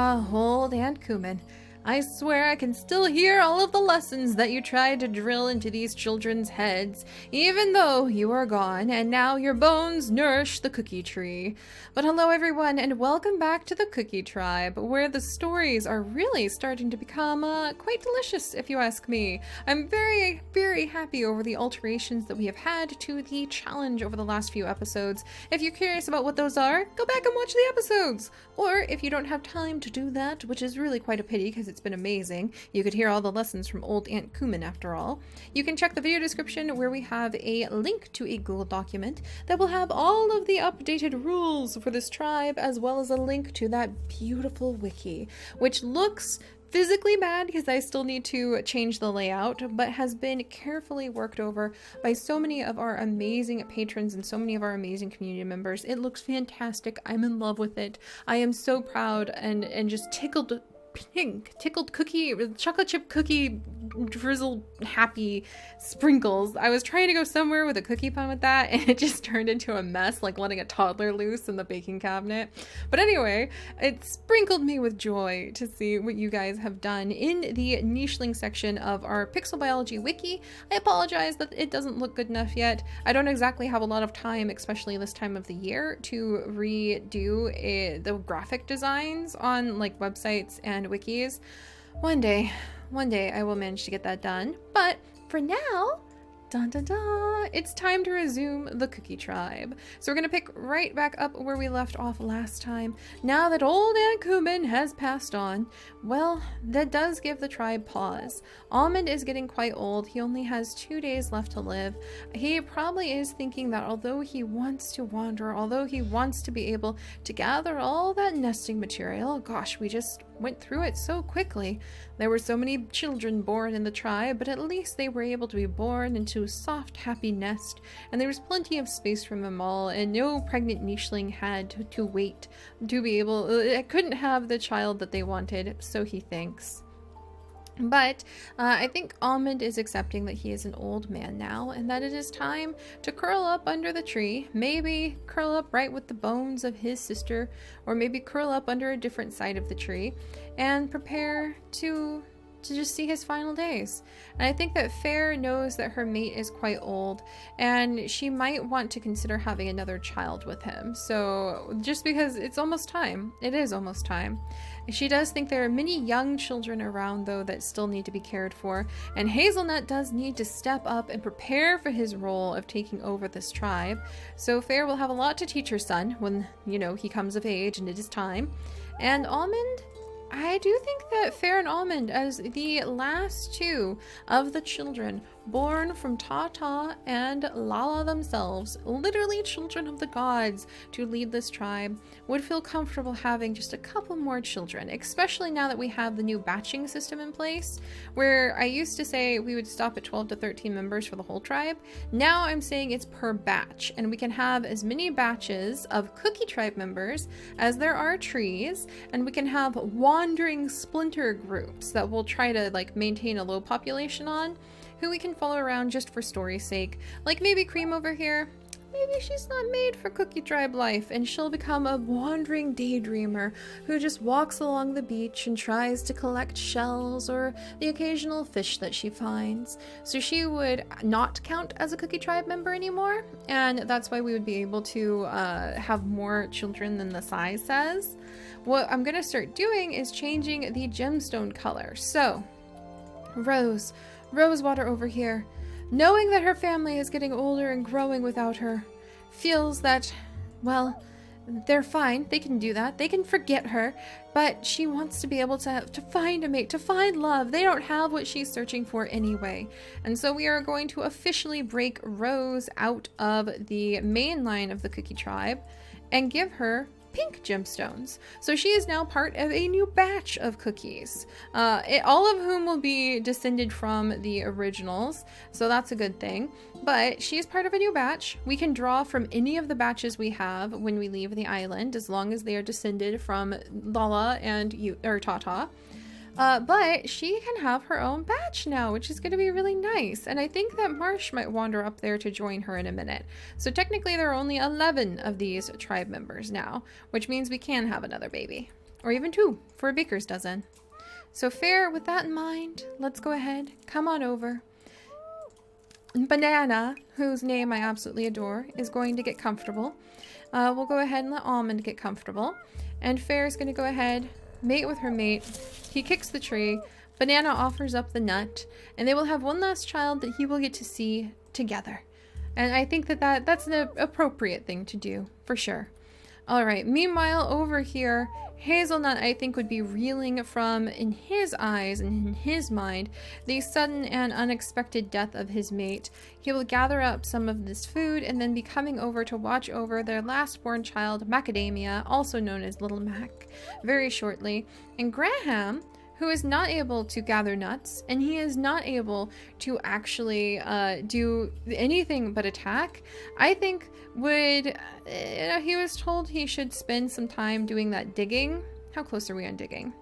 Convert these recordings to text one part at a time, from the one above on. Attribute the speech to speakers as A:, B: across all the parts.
A: Ah, old Aunt Kumin. I swear I can still hear all of the lessons that you tried to drill into these children's heads, even though you are gone, and now your bones nourish the cookie tree. But hello everyone, and welcome back to the Cookie Tribe, where the stories are really starting to become quite delicious, if you ask me. I'm very, very happy over the alterations that we have had to the challenge over the last few episodes. If you're curious about what those are, go back and watch the episodes! Or if you don't have time to do that, which is really quite a pity because it's been amazing. You could hear all the lessons from old Aunt Kumin after all. You can check the video description where we have a link to a Google document that will have all of the updated rules for this tribe, as well as a link to that beautiful wiki, which looks physically bad because I still need to change the layout, but has been carefully worked over by so many of our amazing patrons and so many of our amazing community members. It looks fantastic. I'm in love with it. I am so proud and just tickled cookie, chocolate chip cookie drizzle happy sprinkles. I was trying to go somewhere with a cookie pun with that, and it just turned into a mess, like letting a toddler loose in the baking cabinet. But anyway, it sprinkled me with joy to see what you guys have done in the nicheling section of our Pixel Biology wiki. I apologize that it doesn't look good enough yet. I don't exactly have a lot of time, especially this time of the year, to redo the graphic designs on like websites and wikis. One day I will manage to get that done, but for now, dun dun dun, it's time to resume the Cookie Tribe. So we're gonna pick right back up where we left off last time. Now that old Aunt Kumin has passed on, well, that does give the tribe pause. Almond is getting quite old. He only has 2 days left to live. He probably is thinking that although he wants to wander, although he wants to be able to gather all that nesting material, gosh, we just went through it so quickly. There were so many children born in the tribe, but at least they were able to be born into a soft, happy nest, and there was plenty of space for them all, and no pregnant nicheling had to wait to be able, couldn't have the child that they wanted, so he thinks. But I think Almond is accepting that he is an old man now, and that it is time to curl up under the tree, maybe curl up right with the bones of his sister, or maybe curl up under a different side of the tree, and prepare to just see his final days. And I think that Fair knows that her mate is quite old, and she might want to consider having another child with him. So just because it's almost time, it is almost time. She does think there are many young children around, though, that still need to be cared for, and Hazelnut does need to step up and prepare for his role of taking over this tribe. So Fair will have a lot to teach her son when, you know, he comes of age and it is time. And Almond, I do think that Fair and Almond, as the last two of the children born from Tata and Lala themselves, literally children of the gods to lead this tribe, would feel comfortable having just a couple more children, especially now that we have the new batching system in place, where I used to say we would stop at 12 to 13 members for the whole tribe. Now I'm saying it's per batch, and we can have as many batches of Cookie Tribe members as there are trees, and we can have wandering splinter groups that we'll try to like maintain a low population on, who we can follow around just for story's sake. Like maybe Cream over here. Maybe she's not made for Cookie Tribe life, and she'll become a wandering daydreamer who just walks along the beach and tries to collect shells or the occasional fish that she finds. So she would not count as a Cookie Tribe member anymore, and that's why we would be able to have more children than the size says. What I'm gonna start doing is changing the gemstone color. So, Rosewater over here, knowing that her family is getting older and growing without her, feels that, well, they're fine. They can do that. They can forget her, but she wants to be able to find a mate, to find love. They don't have what she's searching for anyway. And so we are going to officially break Rose out of the main line of the Cookie Tribe and give her pink gemstones. So she is now part of a new batch of cookies, all of whom will be descended from the originals, so that's a good thing. But she is part of a new batch. We can draw from any of the batches we have when we leave the island, as long as they are descended from Lala and Tata. But she can have her own batch now, which is going to be really nice. And I think that Marsh might wander up there to join her in a minute. So technically there are only 11 of these tribe members now, which means we can have another baby. or even 2 for a baker's dozen. So Fair, with that in mind, let's go ahead, come on over. Banana, whose name I absolutely adore, is going to get comfortable. We'll go ahead and let Almond get comfortable. And Fair is going to go ahead, mate with her mate. He kicks the tree. Banana offers up the nut. And they will have one last child that he will get to see together. And I think that's an appropriate thing to do, for sure. Alright, meanwhile, over here, Hazelnut, I think, would be reeling from, in his eyes and in his mind, the sudden and unexpected death of his mate. He will gather up some of this food and then be coming over to watch over their last-born child, Macadamia, also known as Little Mac, very shortly. And Graham, who is not able to gather nuts, and he is not able to actually do anything but attack, I think would, he was told he should spend some time doing that digging. How close are we on digging?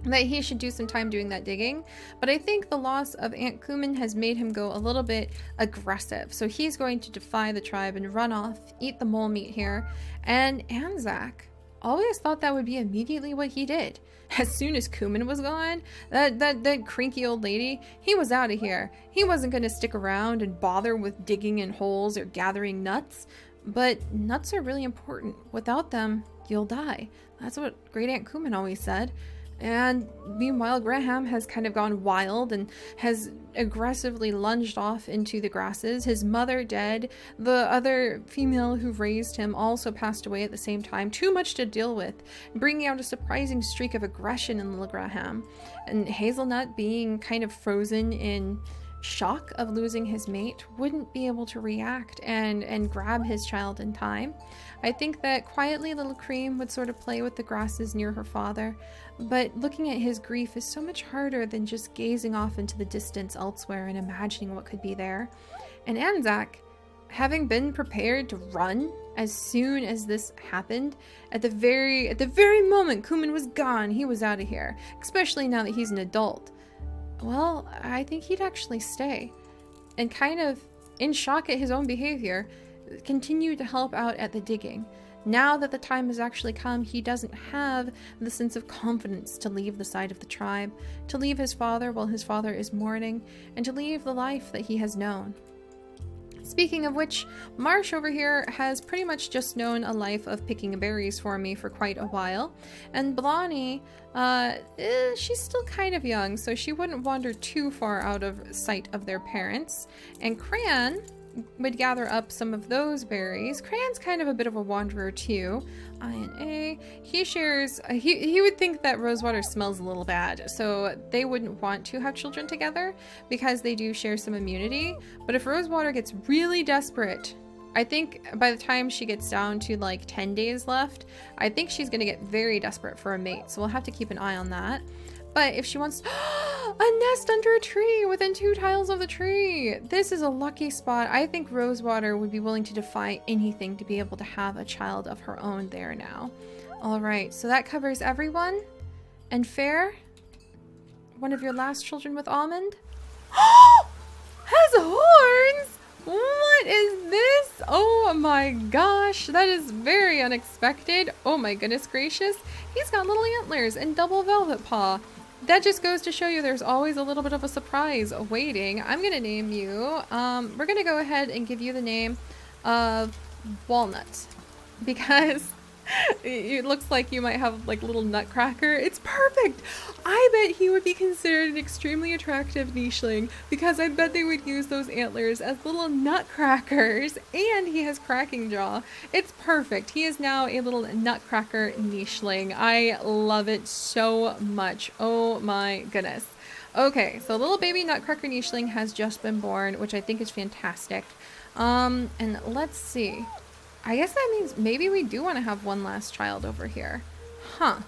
A: That he should do some time doing that digging, but I think the loss of Aunt Kumin has made him go a little bit aggressive. So he's going to defy the tribe and run off, eat the mole meat here. And Anzac always thought that would be immediately what he did. As soon as Kumin was gone, that cranky old lady, he was out of here. He wasn't going to stick around and bother with digging in holes or gathering nuts. But nuts are really important. Without them, you'll die. That's what Great Aunt Kumin always said. And meanwhile, Graham has kind of gone wild and has aggressively lunged off into the grasses. His mother dead. The other female who raised him also passed away at the same time. Too much to deal with, bringing out a surprising streak of aggression in little Graham. And Hazelnut, being kind of frozen in shock of losing his mate, wouldn't be able to react and grab his child in time. I think that quietly little Cream would sort of play with the grasses near her father, but looking at his grief is so much harder than just gazing off into the distance elsewhere and imagining what could be there. And Anzac, having been prepared to run as soon as this happened, at the very moment Kumin was gone, he was out of here, especially now that he's an adult. Well, I think he'd actually stay and kind of, in shock at his own behavior, continue to help out at the digging. Now that the time has actually come, he doesn't have the sense of confidence to leave the side of the tribe, to leave his father while his father is mourning, and to leave the life that he has known. Speaking of which, Marsh over here has pretty much just known a life of picking berries for me for quite a while. And Blondie, she's still kind of young, so she wouldn't wander too far out of sight of their parents. And Cran would gather up some of those berries. Cran's kind of a bit of a wanderer too. I&A. He shares, he would think that Rosewater smells a little bad, so they wouldn't want to have children together because they do share some immunity. But if Rosewater gets really desperate, I think by the time she gets down to like 10 days left, I think she's going to get very desperate for a mate, so we'll have to keep an eye on that. But if she wants a nest under a tree within 2 tiles of the tree, this is a lucky spot. I think Rosewater would be willing to defy anything to be able to have a child of her own there now. All right, so that covers everyone. And Fair, one of your last children with Almond, has horns. What is this? Oh my gosh, that is very unexpected. Oh my goodness gracious. He's got little antlers and double velvet paw. That just goes to show you there's always a little bit of a surprise awaiting. I'm going to name you, we're going to go ahead and give you the name of Walnut, because it looks like you might have like a little nutcracker. It's perfect. I bet he would be considered an extremely attractive nicheling, because I bet they would use those antlers as little nutcrackers, and he has cracking jaw. It's perfect. He is now a little nutcracker nicheling. I love it so much. Oh my goodness. Okay, so little baby nutcracker nicheling has just been born, which I think is fantastic. And let's see. I guess that means maybe we do want to have one last child over here. Huh.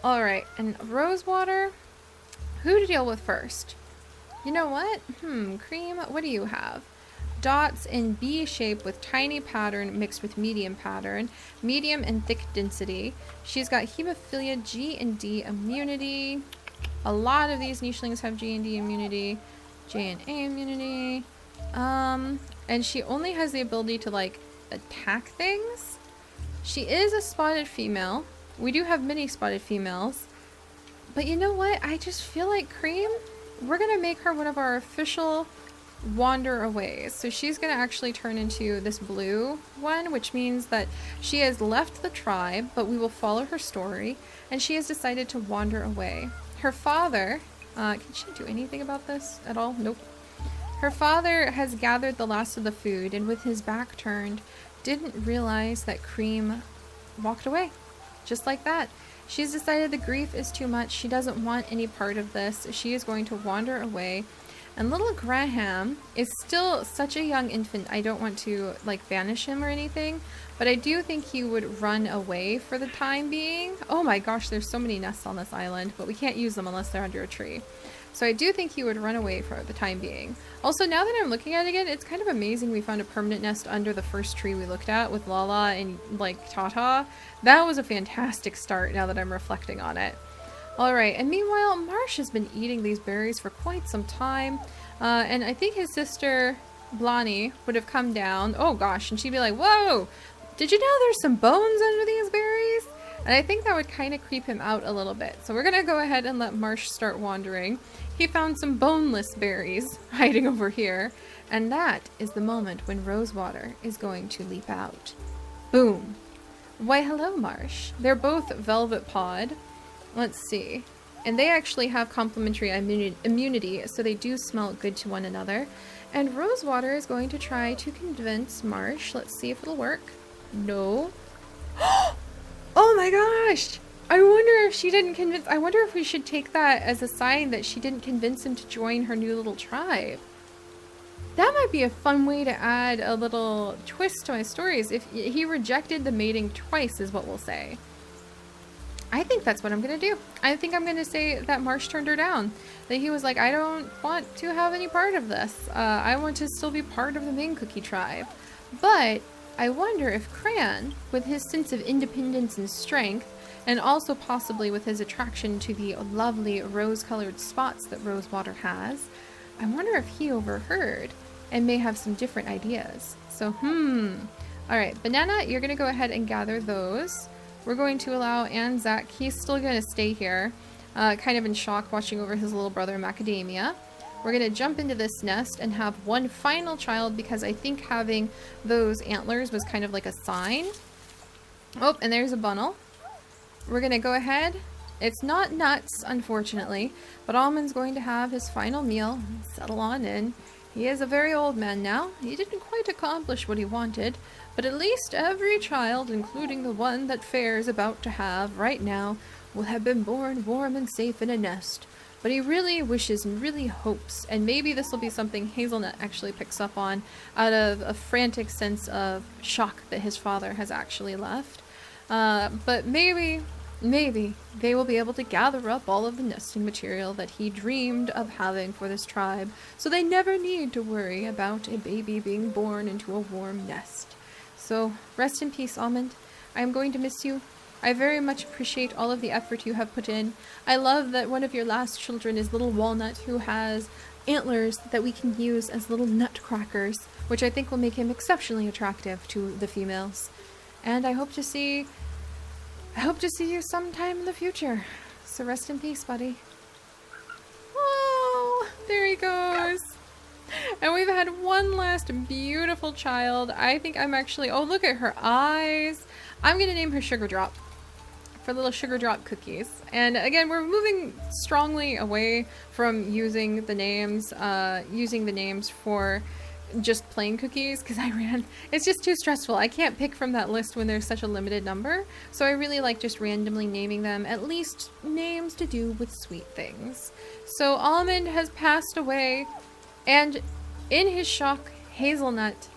A: Alright, and Rosewater, who to deal with first? You know what? Cream, what do you have? Dots in B shape with tiny pattern mixed with medium pattern. Medium and thick density. She's got hemophilia, G and D immunity. A lot of these nichelings have G and D immunity. J and A immunity. And she only has the ability to like attack things. She is a spotted female, We do have mini spotted females. But you know what? I just feel like Cream, we're going to make her one of our official wander aways. So she's going to actually turn into this blue one, which means that she has left the tribe, but we will follow her story, and she has decided to wander away. Her father, can she do anything about this at all? Nope. Her father has gathered the last of the food, and with his back turned, didn't realize that Cream walked away. Just like that. She's decided the grief is too much. She doesn't want any part of this. She is going to wander away. And little Graham is still such a young infant. I don't want to like banish him or anything, but I do think he would run away for the time being. Oh my gosh, there's so many nests on this island, but we can't use them unless they're under a tree. So I do think he would run away for the time being. Also, now that I'm looking at it again, it's kind of amazing we found a permanent nest under the first tree we looked at with Lala and like Tata. That was a fantastic start now that I'm reflecting on it. Alright, and meanwhile, Marsh has been eating these berries for quite some time. And I think his sister, Blani, would have come down. Oh gosh, and she'd be like, whoa! Did you know there's some bones under these berries? And I think that would kind of creep him out a little bit. So we're going to go ahead and let Marsh start wandering. He found some boneless berries hiding over here. And that is the moment when Rosewater is going to leap out. Boom. Why, hello, Marsh. They're both velvet pod. Let's see. And they actually have complementary immunity, so they do smell good to one another. And Rosewater is going to try to convince Marsh. Let's see if it'll work. No. Oh my gosh! I wonder if she didn't convince... I wonder if we should take that as a sign that she didn't convince him to join her new little tribe. That might be a fun way to add a little twist to my stories. If he rejected the mating twice is what we'll say. I think that's what I'm going to do. I think I'm going to say that Marsh turned her down. That he was like, I don't want to have any part of this. I want to still be part of the main cookie tribe. But I wonder if Cran, with his sense of independence and strength, and also possibly with his attraction to the lovely rose-colored spots that Rosewater has, I wonder if he overheard and may have some different ideas. So, Alright, Banana, you're going to go ahead and gather those. We're going to allow Anzac, he's still going to stay here, kind of in shock watching over his little brother Macadamia. We're going to jump into this nest and have one final child because I think having those antlers was kind of like a sign. Oh, and there's a bunnel. We're going to go ahead. It's not nuts, unfortunately, but Almond's going to have his final meal and settle on in. He is a very old man now. He didn't quite accomplish what he wanted, but at least every child, including the one that Fair is about to have right now, will have been born warm and safe in a nest. But he really wishes and really hopes, and maybe this will be something Hazelnut actually picks up on out of a frantic sense of shock that his father has actually left. But maybe they will be able to gather up all of the nesting material that he dreamed of having for this tribe, so they never need to worry about a baby being born into a warm nest. So, rest in peace, Almond. I am going to miss you. I very much appreciate all of the effort you have put in. I love that one of your last children is little Walnut, who has antlers that we can use as little nutcrackers, which I think will make him exceptionally attractive to the females. And I hope to see you sometime in the future. So rest in peace, buddy. Oh, there he goes. And we've had one last beautiful child. I think I'm actually... Oh, look at her eyes. I'm going to name her Sugar Drop. For little Sugar Drop cookies. And again, we're moving strongly away from using the names for just plain cookies, because it's just too stressful. I can't pick from that list when there's such a limited number. So I really like just randomly naming them, at least names to do with sweet things. So Almond has passed away, and in his shock, Hazelnut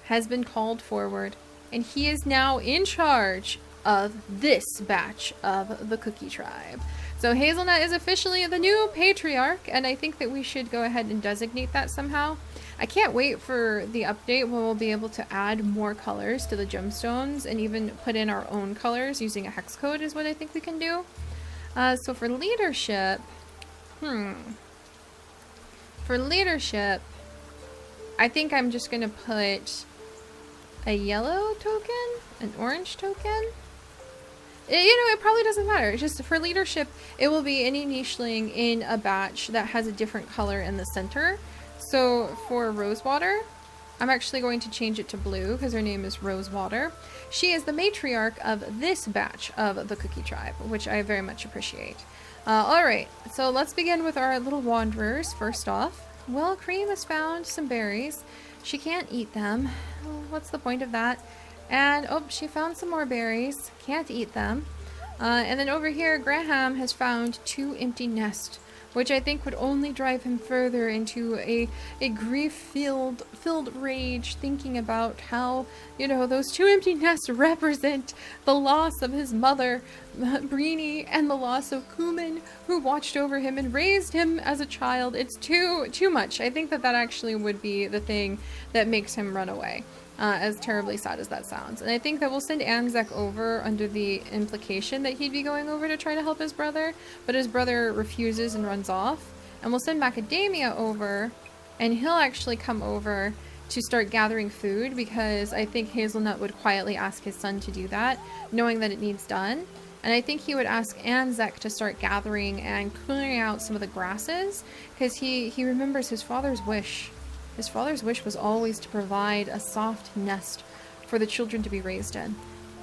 A: has been called forward, and he is now in charge of this batch of the Cookie Tribe. So Hazelnut is officially the new patriarch, and I think that we should go ahead and designate that somehow. I can't wait for the update when we'll be able to add more colors to the gemstones and even put in our own colors using a hex code is what I think we can do. So for leadership, I think I'm just gonna put a yellow token, an orange token. It probably doesn't matter. It's just for leadership, it will be any nicheling in a batch that has a different color in the center. So for Rosewater, I'm actually going to change it to blue because her name is Rosewater. She is the matriarch of this batch of the Cookie Tribe, which I very much appreciate. Alright, so let's begin with our little wanderers first off. Well, Cream has found some berries. She can't eat them. Oh, what's the point of that? And, oh, she found some more berries. Can't eat them. And then over here, Graham has found 2 empty nests, which I think would only drive him further into a grief-filled rage, thinking about how, those 2 empty nests represent the loss of his mother, Breenie, and the loss of Kuman, who watched over him and raised him as a child. It's too much. I think that actually would be the thing that makes him run away. As terribly sad as that sounds. And I think that we'll send Anzac over under the implication that he'd be going over to try to help his brother, but his brother refuses and runs off. And we'll send Macadamia over, and he'll actually come over to start gathering food, because I think Hazelnut would quietly ask his son to do that, knowing that it needs done. And I think he would ask Anzac to start gathering and clearing out some of the grasses, because he remembers his father's wish. His father's wish was always to provide a soft nest for the children to be raised in.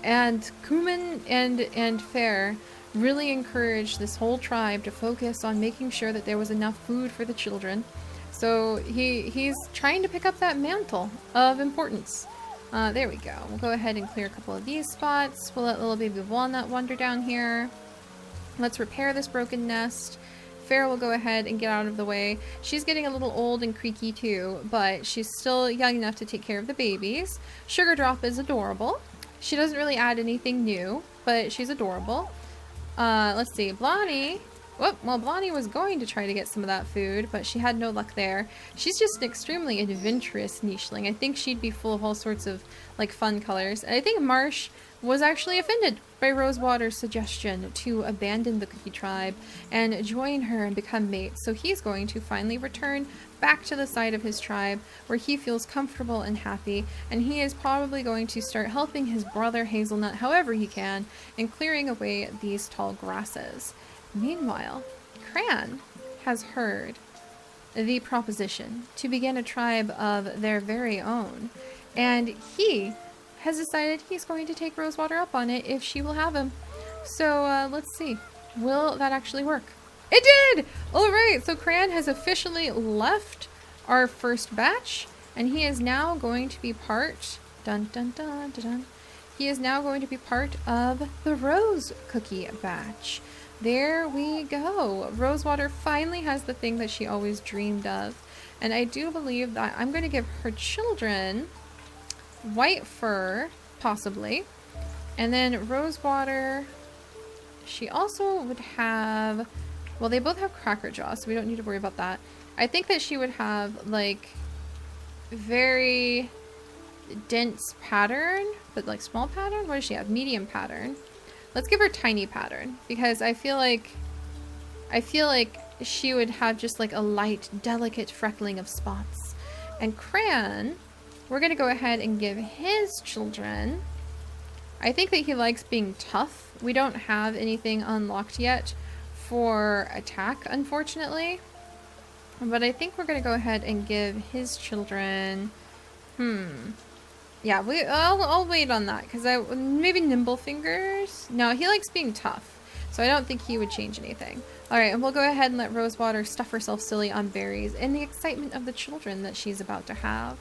A: And Kuman and Fair really encouraged this whole tribe to focus on making sure that there was enough food for the children. So he's trying to pick up that mantle of importance. There we go. We'll go ahead and clear a couple of these spots. We'll let little baby Walnut wander down here. Let's repair this broken nest. Fair will go ahead and get out of the way. She's getting a little old and creaky too, but she's still young enough to take care of the babies. Sugar Drop is adorable. She doesn't really add anything new, but she's adorable. Let's see, Blondie. Well, Blondie was going to try to get some of that food, but she had no luck there. She's just an extremely adventurous nicheling. I think she'd be full of all sorts of fun colors. And I think Marsh was actually offended by Rosewater's suggestion to abandon the Cookie Tribe and join her and become mates. So he's going to finally return back to the side of his tribe where he feels comfortable and happy, and he is probably going to start helping his brother Hazelnut however he can in clearing away these tall grasses. Meanwhile, Cran has heard the proposition to begin a tribe of their very own, and he has decided he's going to take Rosewater up on it if she will have him. So let's see. Will that actually work? It did! Alright, so Cran has officially left our first batch, and he is now going to be part... Dun dun dun dun dun. He is now going to be part of the Rose Cookie batch. There we go. Rosewater finally has the thing that she always dreamed of. And I do believe that I'm going to give her children white fur, possibly. And then Rosewater, she also would have, well, they both have cracker jaw, so we don't need to worry about that. I think that she would have very dense pattern, but small pattern. What does she have? Medium pattern. Let's give her tiny pattern, because I feel like she would have just a light, delicate freckling of spots. And Cran, we're gonna go ahead and give his children, I think that he likes being tough. We don't have anything unlocked yet for attack, unfortunately. But I think we're gonna go ahead and give his children, yeah, I'll wait on that, because maybe Nimble Fingers? No, he likes being tough, so I don't think he would change anything. Alright, and we'll go ahead and let Rosewater stuff herself silly on berries in the excitement of the children that she's about to have.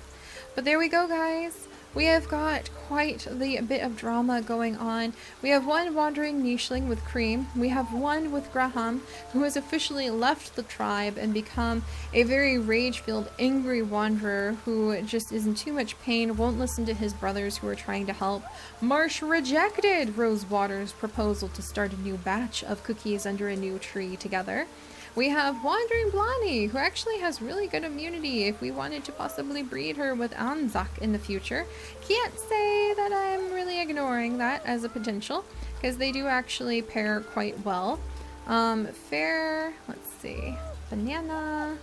A: But there we go, guys. We have got quite the bit of drama going on. We have one wandering nicheling with Cream. We have one with Graham, who has officially left the tribe and become a very rage-filled, angry wanderer who just is in too much pain, won't listen to his brothers who are trying to help. Marsh rejected Rosewater's proposal to start a new batch of cookies under a new tree together. We have Wandering Blondie, who actually has really good immunity if we wanted to possibly breed her with Anzac in the future. Can't say that I'm really ignoring that as a potential, because they do actually pair quite well. Fair, let's see, Banana,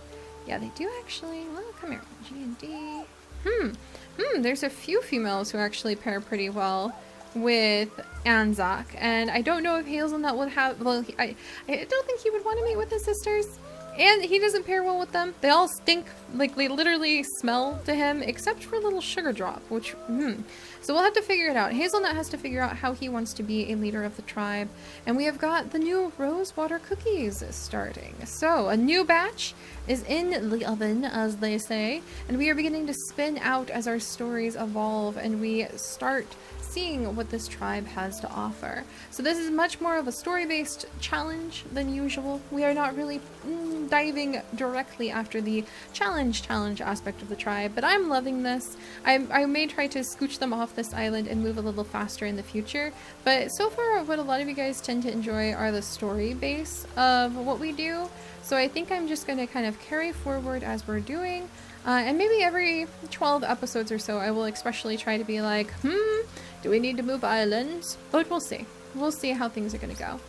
A: yeah, they do actually, well, come here, G&D. There's a few females who actually pair pretty well. with Anzac, and I don't know if Hazelnut would have, well, I don't think he would want to meet with his sisters, and he doesn't pair well with them. They all stink, like they literally smell to him, except for little Sugar Drop, which, So we'll have to figure it out. Hazelnut has to figure out how he wants to be a leader of the tribe, and we have got the new rosewater cookies starting. So a new batch is in the oven, as they say, and we are beginning to spin out as our stories evolve and we start seeing what this tribe has to offer. So this is much more of a story-based challenge than usual. We are not really diving directly after the challenge aspect of the tribe, but I'm loving this. I may try to scooch them off this island and move a little faster in the future, but so far what a lot of you guys tend to enjoy are the story base of what we do. So I think I'm just going to kind of carry forward as we're doing, and maybe every 12 episodes or so I will especially try to be like, do we need to move islands? But we'll see. We'll see how things are going to go.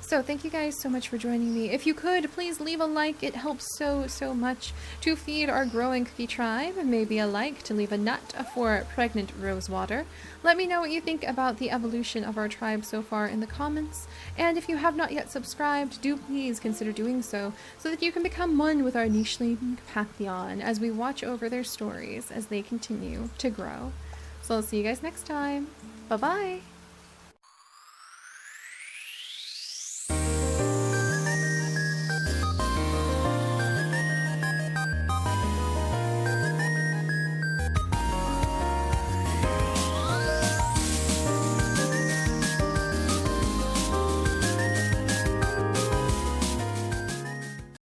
A: So thank you guys so much for joining me. If you could, please leave a like. It helps so much to feed our growing cookie tribe. Maybe a like to leave a nut for pregnant Rosewater. Let me know what you think about the evolution of our tribe so far in the comments. And if you have not yet subscribed, do please consider doing so that you can become one with our nicheling pantheon as we watch over their stories as they continue to grow. So I'll see you guys next time. Bye-bye!